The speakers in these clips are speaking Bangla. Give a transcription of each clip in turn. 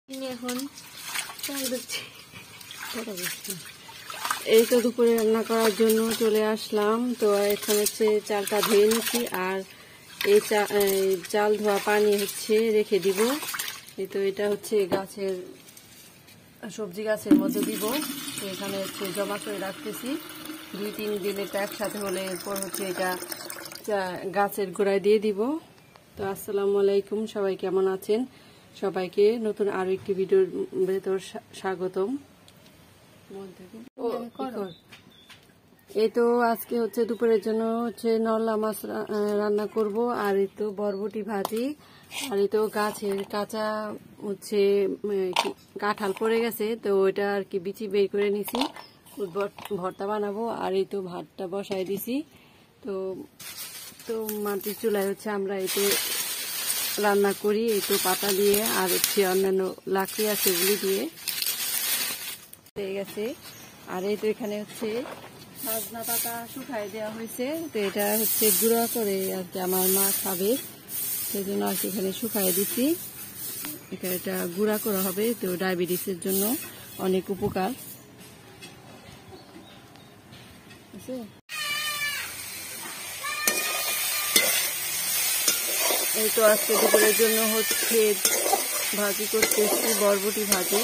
এখন চাল দিচ্ছি। এই তো দুপুরে রান্না করার জন্য চলে আসলাম। তো এখন হচ্ছে চালটা ধুয়ে নিচ্ছি, আর এই চাল ধোয়া পানি হচ্ছে রেখে দিব। এই তো এটা হচ্ছে গাছের সবজি গাছের মধ্যে দিব। তো এখানে হচ্ছে জমা করে রাখতেছি, 2-3 দিন এটা একসাথে হলে এরপর হচ্ছে এটা গাছের গোড়ায় দিয়ে দিব। তো আসসালামু আলাইকুম, সবাই কেমন আছেন? সবাইকে নতুন আরো একটি ভিডিওর ভেতর স্বাগতম। এই তো আজকে হচ্ছে দুপুরের জন্য হচ্ছে নরলা মাছ রান্না করব, আর এই তো বরবটি ভাজি, আর এই তো গাছের কাঁচা হচ্ছে কাঁঠাল পড়ে গেছে, তো ওইটা আর কি বিচি বের করে নিছি, ভর্তা বানাবো। আর এই তো ভাতটা বসাই দিছি। তো তো মাটির চুলায় হচ্ছে আমরা এতে রান্না করি, এই তো পাতা দিয়ে, আর হচ্ছে অন্যান্য লাকড়ি আছে এগুলি দিয়ে হয়ে গেছে। আর এই তো এখানে হচ্ছে সজনা পাতা শুকাই দেওয়া হয়েছে, তো এটা হচ্ছে গুঁড়া করে আর কি আমার মা খাবে, সেই জন্য আর কি এখানে শুকাই দিছি। এখানে এটা গুঁড়া করা হবে, তো ডায়াবেটিসের জন্য অনেক উপকার। এই তো আজকে দুপুরের জন্য হচ্ছে ভাজি করতেছি, বরবটি ভাজি।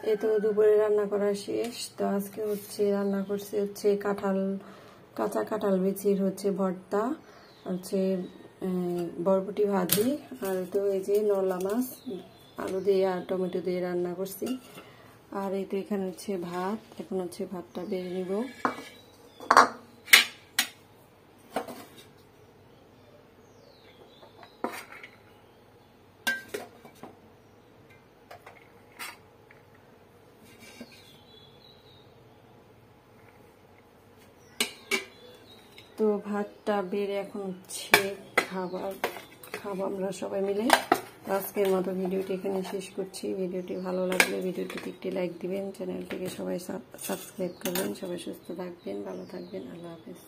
এই তো দুপুরে রান্না করা শেষ। তো আজকে হচ্ছে রান্না করছে হচ্ছে কাঁচা কাঁঠাল বিচির হচ্ছে ভর্তা, হচ্ছে বরবটি ভাজি, আর তো এই যে নরলা মাছ আলু দিয়ে আর টমেটো দিয়ে রান্না করছি। আর এই তো এখানে হচ্ছে ভাত, এখন হচ্ছে ভাতটা বেড়ে নিব। তো ভাতটা বেড়ে এখন হচ্ছে খাবো আমরা সবাই মিলে। আজকের মতো ভিডিওটি এখানে শেষ করছি। ভিডিওটি ভালো লাগলে ভিডিওটিতে একটি লাইক দিবেন, চ্যানেলটিকে সবাই সাবস্ক্রাইব করবেন। সবাই সুস্থ থাকবেন, ভালো থাকবেন। আল্লাহ হাফেজ।